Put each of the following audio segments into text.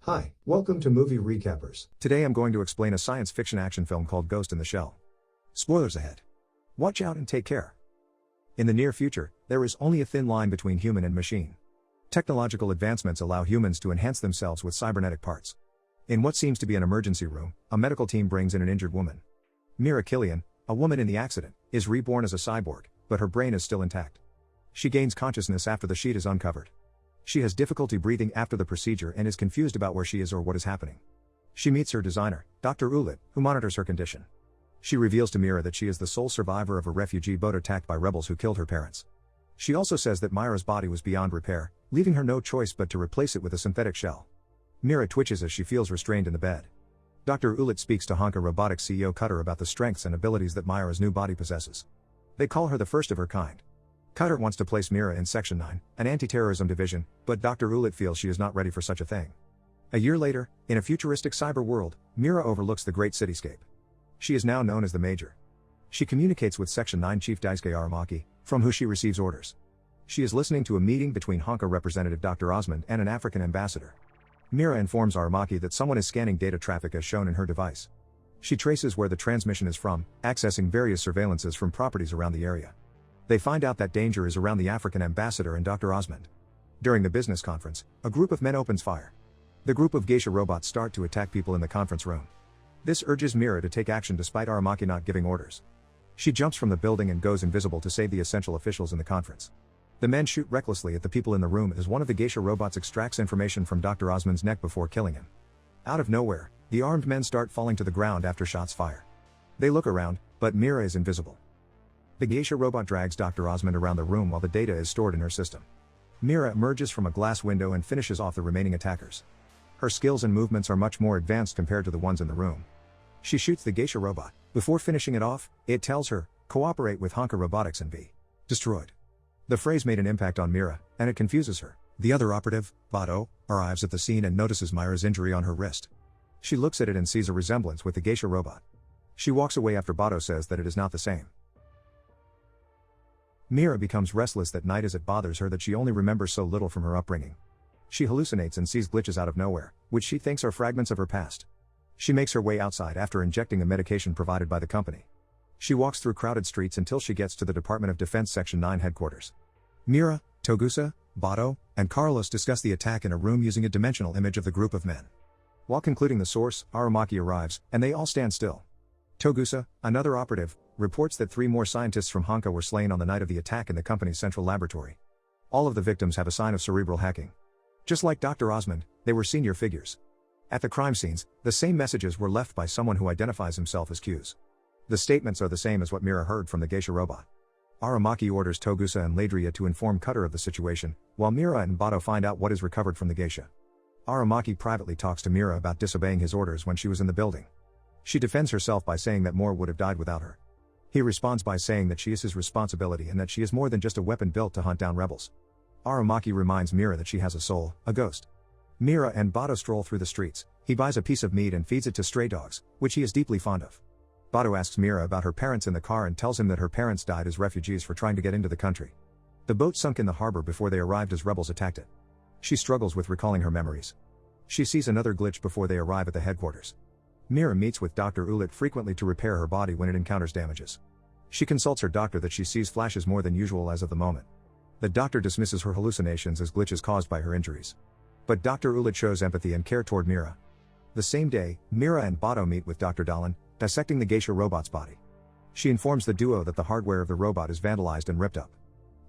Hi, welcome to Movie Recappers. Today I'm going to explain a science fiction action film called Ghost in the Shell. Spoilers ahead. Watch out and take care. In the near future, there is only a thin line between human and machine. Technological advancements allow humans to enhance themselves with cybernetic parts. In what seems to be an emergency room, a medical team brings in an injured woman. Mira Killian, a woman in the accident, is reborn as a cyborg, but her brain is still intact. She gains consciousness after the sheet is uncovered. She has difficulty breathing after the procedure and is confused about where she is or what is happening. She meets her designer, Dr. Ulit, who monitors her condition. She reveals to Mira that she is the sole survivor of a refugee boat attacked by rebels who killed her parents. She also says that Mira's body was beyond repair, leaving her no choice but to replace it with a synthetic shell. Mira twitches as she feels restrained in the bed. Dr. Ulit speaks to Honka Robotic CEO Cutter about the strengths and abilities that Mira's new body possesses. They call her the first of her kind. Cutter wants to place Mira in Section 9, an anti-terrorism division, but Dr. Ulit feels she is not ready for such a thing. A year later, in a futuristic cyber world, Mira overlooks the great cityscape. She is now known as the Major. She communicates with Section 9 Chief Daisuke Aramaki, from who she receives orders. She is listening to a meeting between Honka representative Dr. Osmond and an African ambassador. Mira informs Aramaki that someone is scanning data traffic as shown in her device. She traces where the transmission is from, accessing various surveillances from properties around the area. They find out that danger is around the African ambassador and Dr. Osmond. During the business conference, a group of men opens fire. The group of geisha robots start to attack people in the conference room. This urges Mira to take action despite Aramaki not giving orders. She jumps from the building and goes invisible to save the essential officials in the conference. The men shoot recklessly at the people in the room as one of the geisha robots extracts information from Dr. Osmond's neck before killing him. Out of nowhere, the armed men start falling to the ground after shots fire. They look around, but Mira is invisible. The geisha robot drags Dr. Osmond around the room while the data is stored in her system. Mira emerges from a glass window and finishes off the remaining attackers. Her skills and movements are much more advanced compared to the ones in the room. She shoots the geisha robot. Before finishing it off, it tells her, "Cooperate with Honka Robotics and be destroyed." The phrase made an impact on Mira, and it confuses her. The other operative, Bado, arrives at the scene and notices Mira's injury on her wrist. She looks at it and sees a resemblance with the geisha robot. She walks away after Bado says that it is not the same. Mira becomes restless that night as it bothers her that she only remembers so little from her upbringing. She hallucinates and sees glitches out of nowhere, which she thinks are fragments of her past. She makes her way outside after injecting a medication provided by the company. She walks through crowded streets until she gets to the Department of Defense Section 9 headquarters. Mira, Togusa, Bado, and Carlos discuss the attack in a room using a dimensional image of the group of men. While concluding the source, Aramaki arrives, and they all stand still. Togusa, another operative, reports that 3 more scientists from Honka were slain on the night of the attack in the company's central laboratory. All of the victims have a sign of cerebral hacking. Just like Dr. Osmond, they were senior figures. At the crime scenes, the same messages were left by someone who identifies himself as Q's. The statements are the same as what Mira heard from the geisha robot. Aramaki orders Togusa and Ladria to inform Cutter of the situation, while Mira and Bado find out what is recovered from the geisha. Aramaki privately talks to Mira about disobeying his orders when she was in the building. She defends herself by saying that more would have died without her. He responds by saying that she is his responsibility and that she is more than just a weapon built to hunt down rebels. Aramaki reminds Mira that she has a soul, a ghost. Mira and Bado stroll through the streets. He buys a piece of meat and feeds it to stray dogs, which he is deeply fond of. Bado asks Mira about her parents in the car and tells him that her parents died as refugees for trying to get into the country. The boat sunk in the harbor before they arrived as rebels attacked it. She struggles with recalling her memories. She sees another glitch before they arrive at the headquarters. Mira meets with Dr. Ulit frequently to repair her body when it encounters damages. She consults her doctor that she sees flashes more than usual as of the moment. The doctor dismisses her hallucinations as glitches caused by her injuries. But Dr. Ulit shows empathy and care toward Mira. The same day, Mira and Bado meet with Dr. Dalan, dissecting the geisha robot's body. She informs the duo that the hardware of the robot is vandalized and ripped up.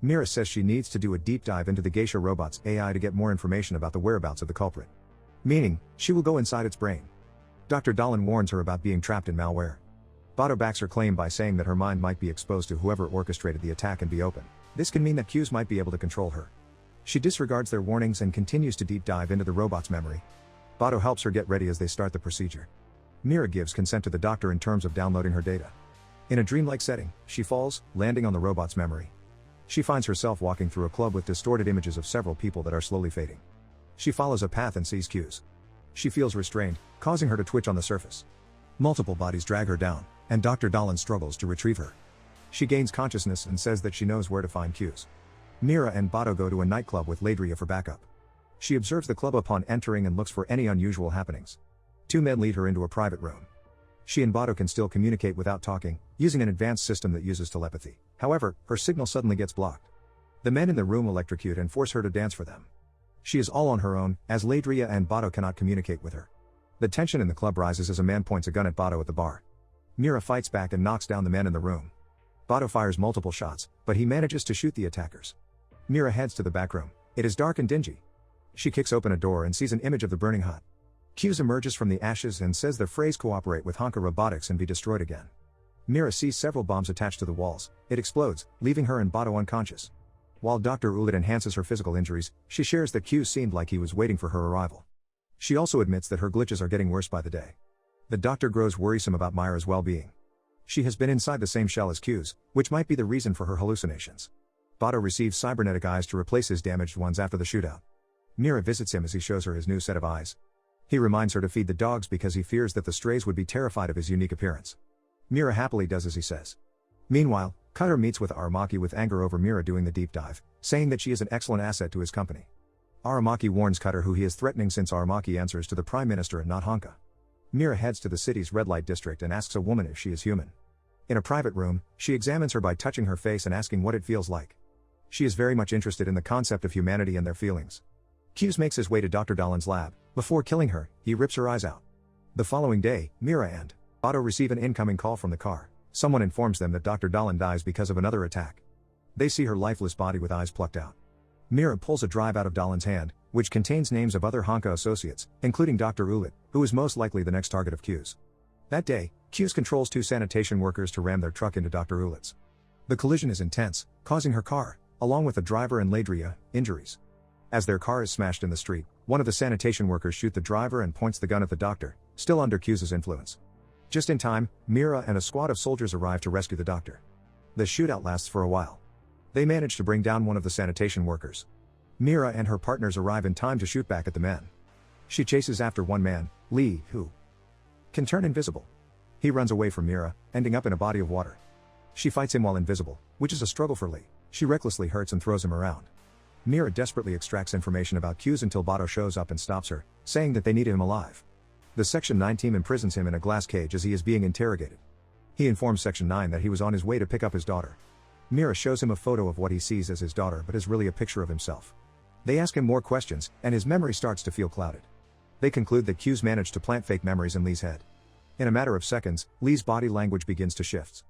Mira says she needs to do a deep dive into the geisha robot's AI to get more information about the whereabouts of the culprit. Meaning, she will go inside its brain. Dr. Dalan warns her about being trapped in malware. Bado backs her claim by saying that her mind might be exposed to whoever orchestrated the attack and be open. This can mean that Qs might be able to control her. She disregards their warnings and continues to deep dive into the robot's memory. Bado helps her get ready as they start the procedure. Mira gives consent to the doctor in terms of downloading her data. In a dreamlike setting, she falls, landing on the robot's memory. She finds herself walking through a club with distorted images of several people that are slowly fading. She follows a path and sees Qs. She feels restrained, causing her to twitch on the surface. Multiple bodies drag her down, and Dr. Dalan struggles to retrieve her. She gains consciousness and says that she knows where to find Qs. Mira and Bado go to a nightclub with Ladria for backup. She observes the club upon entering and looks for any unusual happenings. Two men lead her into a private room. She and Bado can still communicate without talking, using an advanced system that uses telepathy. However, her signal suddenly gets blocked. The men in the room electrocute and force her to dance for them. She is all on her own, as Ladria and Bado cannot communicate with her. The tension in the club rises as a man points a gun at Bado at the bar. Mira fights back and knocks down the men in the room. Bado fires multiple shots, but he manages to shoot the attackers. Mira heads to the back room. It is dark and dingy. She kicks open a door and sees an image of the burning hut. Q's emerges from the ashes and says the phrase "cooperate with Honka Robotics and be destroyed again." Mira sees several bombs attached to the walls. It explodes, leaving her and Bado unconscious. While Dr. Ulit enhances her physical injuries, she shares that Q seemed like he was waiting for her arrival. She also admits that her glitches are getting worse by the day. The doctor grows worrisome about Myra's well-being. She has been inside the same shell as Q's, which might be the reason for her hallucinations. Bado receives cybernetic eyes to replace his damaged ones after the shootout. Mira visits him as he shows her his new set of eyes. He reminds her to feed the dogs because he fears that the strays would be terrified of his unique appearance. Mira happily does as he says. Meanwhile, Cutter meets with Aramaki with anger over Mira doing the deep dive, saying that she is an excellent asset to his company. Aramaki warns Cutter who he is threatening since Aramaki answers to the Prime Minister and not Honka. Mira heads to the city's red light district and asks a woman if she is human. In a private room, she examines her by touching her face and asking what it feels like. She is very much interested in the concept of humanity and their feelings. Q's makes his way to Dr. Dalin's lab. Before killing her, he rips her eyes out. The following day, Mira and Bado receive an incoming call from the car. Someone informs them that Dr. Dalin dies because of another attack. They see her lifeless body with eyes plucked out. Mira pulls a drive out of Dalin's hand, which contains names of other Honka associates, including Dr. Ulit, who is most likely the next target of Q's. That day, Q's controls two sanitation workers to ram their truck into Dr. Ulit's. The collision is intense, causing her car, along with the driver and Ladria, injuries. As their car is smashed in the street, one of the sanitation workers shoots the driver and points the gun at the doctor, still under Q's influence. Just in time, Mira and a squad of soldiers arrive to rescue the doctor. The shootout lasts for a while. They manage to bring down one of the sanitation workers. Mira and her partners arrive in time to shoot back at the men. She chases after one man, Lee, who can turn invisible. He runs away from Mira, ending up in a body of water. She fights him while invisible, which is a struggle for Lee. She recklessly hurts and throws him around. Mira desperately extracts information about Q's until Bado shows up and stops her, saying that they need him alive. The Section 9 team imprisons him in a glass cage as he is being interrogated. He informs Section 9 that he was on his way to pick up his daughter. Mira shows him a photo of what he sees as his daughter but is really a picture of himself. They ask him more questions, and his memory starts to feel clouded. They conclude that Q's managed to plant fake memories in Lee's head. In a matter of seconds, Lee's body language begins to shift.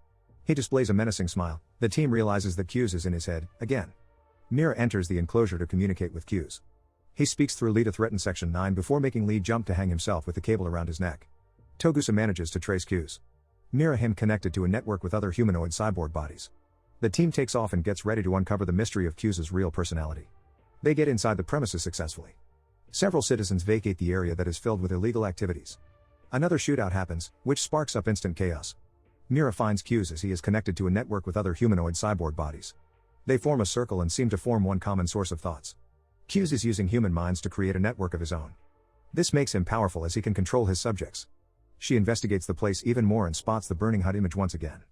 He displays a menacing smile. The team realizes that Q's is in his head, again. Mira enters the enclosure to communicate with Q's. He speaks through Lee to threaten Section 9 before making Lee jump to hang himself with the cable around his neck. Togusa manages to trace Q's. Mira him connected to a network with other humanoid cyborg bodies. The team takes off and gets ready to uncover the mystery of Q's real personality. They get inside the premises successfully. Several citizens vacate the area that is filled with illegal activities. Another shootout happens, which sparks up instant chaos. Mira finds Q's as he is connected to a network with other humanoid cyborg bodies. They form a circle and seem to form one common source of thoughts. Q's is using human minds to create a network of his own. This makes him powerful as he can control his subjects. She investigates the place even more and spots the burning hut image once again.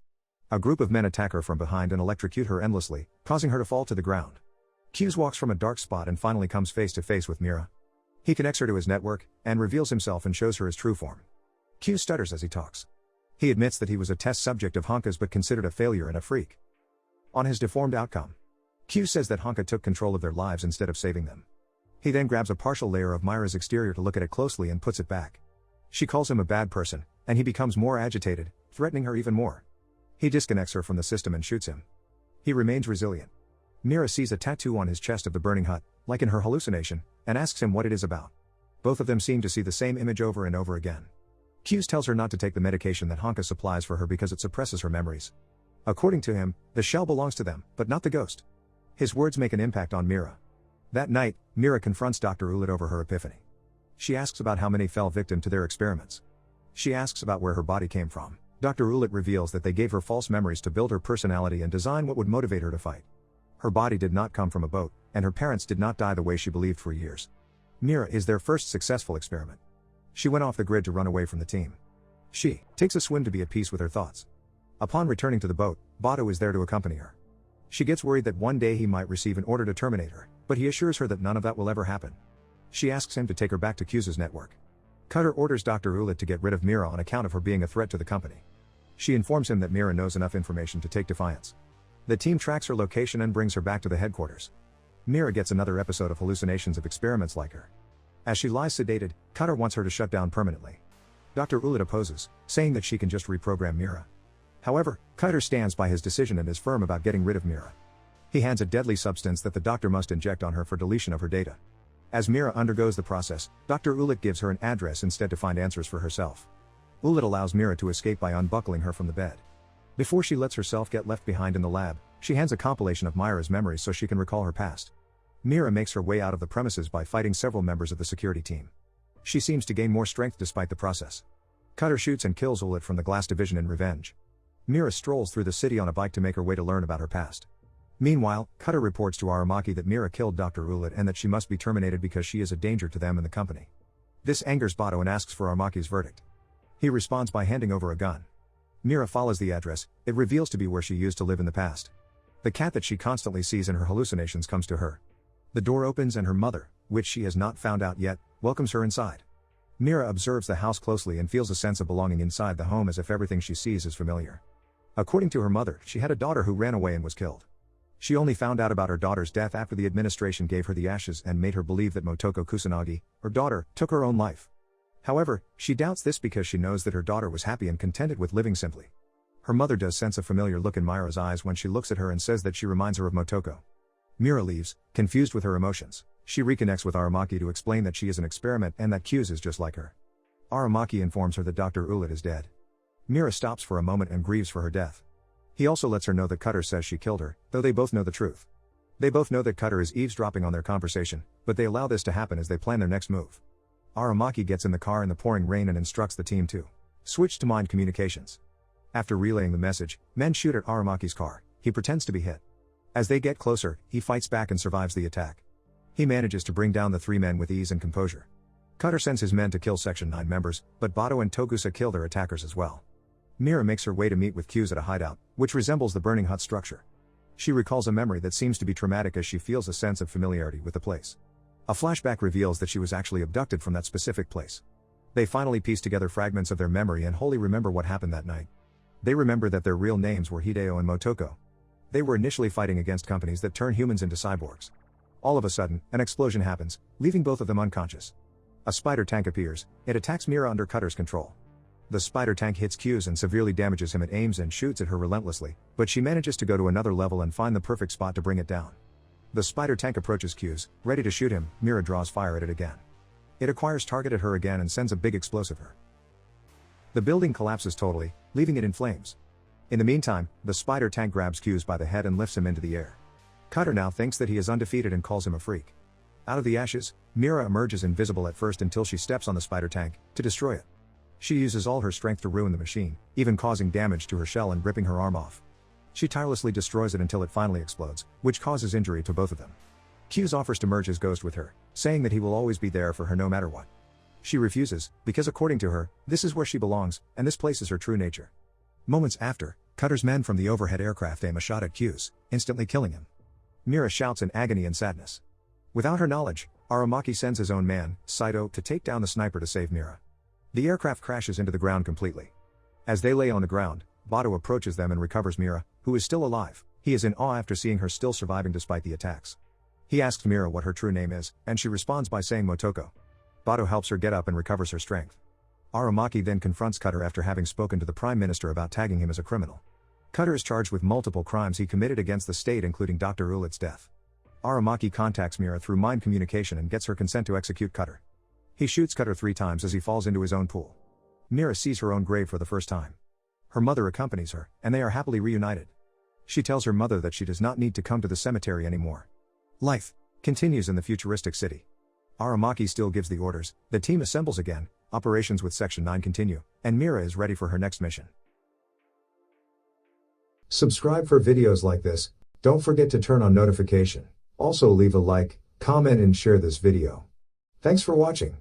A group of men attack her from behind and electrocute her endlessly, causing her to fall to the ground. Q's walks from a dark spot and finally comes face to face with Mira. He connects her to his network, and reveals himself and shows her his true form. Q stutters as he talks. He admits that he was a test subject of Honka's but considered a failure and a freak. On his deformed outcome, Q says that Honka took control of their lives instead of saving them. He then grabs a partial layer of Myra's exterior to look at it closely and puts it back. She calls him a bad person, and he becomes more agitated, threatening her even more. He disconnects her from the system and shoots him. He remains resilient. Mira sees a tattoo on his chest of the burning hut, like in her hallucination, and asks him what it is about. Both of them seem to see the same image over and over again. Q tells her not to take the medication that Honka supplies for her because it suppresses her memories. According to him, the shell belongs to them, but not the ghost. His words make an impact on Mira. That night, Mira confronts Dr. Ulit over her epiphany. She asks about how many fell victim to their experiments. She asks about where her body came from. Dr. Ulit reveals that they gave her false memories to build her personality and design what would motivate her to fight. Her body did not come from a boat, and her parents did not die the way she believed for years. Mira is their first successful experiment. She went off the grid to run away from the team. She takes a swim to be at peace with her thoughts. Upon returning to the boat, Bado is there to accompany her. She gets worried that one day he might receive an order to terminate her, but he assures her that none of that will ever happen. She asks him to take her back to Q's network. Cutter orders Dr. Ulit to get rid of Mira on account of her being a threat to the company. She informs him that Mira knows enough information to take defiance. The team tracks her location and brings her back to the headquarters. Mira gets another episode of hallucinations of experiments like her. As she lies sedated, Cutter wants her to shut down permanently. Dr. Ulit opposes, saying that she can just reprogram Mira. However, Cutter stands by his decision and is firm about getting rid of Mira. He hands a deadly substance that the doctor must inject on her for deletion of her data. As Mira undergoes the process, Dr. Ulit gives her an address instead to find answers for herself. Ulit allows Mira to escape by unbuckling her from the bed. Before she lets herself get left behind in the lab, she hands a compilation of Myra's memories so she can recall her past. Mira makes her way out of the premises by fighting several members of the security team. She seems to gain more strength despite the process. Cutter shoots and kills Ulit from the glass division in revenge. Mira strolls through the city on a bike to make her way to learn about her past. Meanwhile, Cutter reports to Aramaki that Mira killed Dr. Ulit and that she must be terminated because she is a danger to them and the company. This angers Bato and asks for Aramaki's verdict. He responds by handing over a gun. Mira follows the address. It reveals to be where she used to live in the past. The cat that she constantly sees in her hallucinations comes to her. The door opens and her mother, which she has not found out yet, welcomes her inside. Mira observes the house closely and feels a sense of belonging inside the home as if everything she sees is familiar. According to her mother, she had a daughter who ran away and was killed. She only found out about her daughter's death after the administration gave her the ashes and made her believe that Motoko Kusanagi, her daughter, took her own life. However, she doubts this because she knows that her daughter was happy and contented with living simply. Her mother does sense a familiar look in Mira's eyes when she looks at her and says that she reminds her of Motoko. Mira leaves, confused with her emotions. She reconnects with Aramaki to explain that she is an experiment and that Q's is just like her. Aramaki informs her that Dr. Ulit is dead. Mira stops for a moment and grieves for her death. He also lets her know that Cutter says she killed her, though they both know the truth. They both know that Cutter is eavesdropping on their conversation, but they allow this to happen as they plan their next move. Aramaki gets in the car in the pouring rain and instructs the team to switch to mind communications. After relaying the message, men shoot at Aramaki's car. He pretends to be hit. As they get closer, he fights back and survives the attack. He manages to bring down the three men with ease and composure. Cutter sends his men to kill Section 9 members, but Bato and Togusa kill their attackers as well. Mira makes her way to meet with Q's at a hideout, which resembles the burning hut structure. She recalls a memory that seems to be traumatic as she feels a sense of familiarity with the place. A flashback reveals that she was actually abducted from that specific place. They finally piece together fragments of their memory and wholly remember what happened that night. They remember that their real names were Hideo and Motoko. They were initially fighting against companies that turn humans into cyborgs. All of a sudden, an explosion happens, leaving both of them unconscious. A spider tank appears. It attacks Mira under Cutter's control. The spider tank hits Q's and severely damages him. It aims and shoots at her relentlessly, but she manages to go to another level and find the perfect spot to bring it down. The spider tank approaches Q's, ready to shoot him. Mira draws fire at it again. It acquires target at her again and sends a big explosive her. The building collapses totally, leaving it in flames. In the meantime, the spider tank grabs Q's by the head and lifts him into the air. Cutter now thinks that he is undefeated and calls him a freak. Out of the ashes, Mira emerges invisible at first until she steps on the spider tank to destroy it. She uses all her strength to ruin the machine, even causing damage to her shell and ripping her arm off. She tirelessly destroys it until it finally explodes, which causes injury to both of them. Q's offers to merge his ghost with her, saying that he will always be there for her no matter what. She refuses, because according to her, this is where she belongs, and this place is her true nature. Moments after, Cutter's men from the overhead aircraft aim a shot at Q's, instantly killing him. Mira shouts in agony and sadness. Without her knowledge, Aramaki sends his own man, Saito, to take down the sniper to save Mira. The aircraft crashes into the ground completely. As they lay on the ground, Bato approaches them and recovers Mira, who is still alive. He is in awe after seeing her still surviving despite the attacks. He asks Mira what her true name is, and she responds by saying Motoko. Bato helps her get up and recovers her strength. Aramaki then confronts Cutter after having spoken to the Prime Minister about tagging him as a criminal. Cutter is charged with multiple crimes he committed against the state, including Dr. Ulit's death. Aramaki contacts Mira through mind communication and gets her consent to execute Cutter. He shoots Cutter 3 times as he falls into his own pool. Mira sees her own grave for the first time. Her mother accompanies her, and they are happily reunited. She tells her mother that she does not need to come to the cemetery anymore. Life continues in the futuristic city. Aramaki still gives the orders, the team assembles again, operations with Section 9 continue, and Mira is ready for her next mission. Subscribe for videos like this. Don't forget to turn on notification. Also leave a like, comment and share this video. Thanks for watching.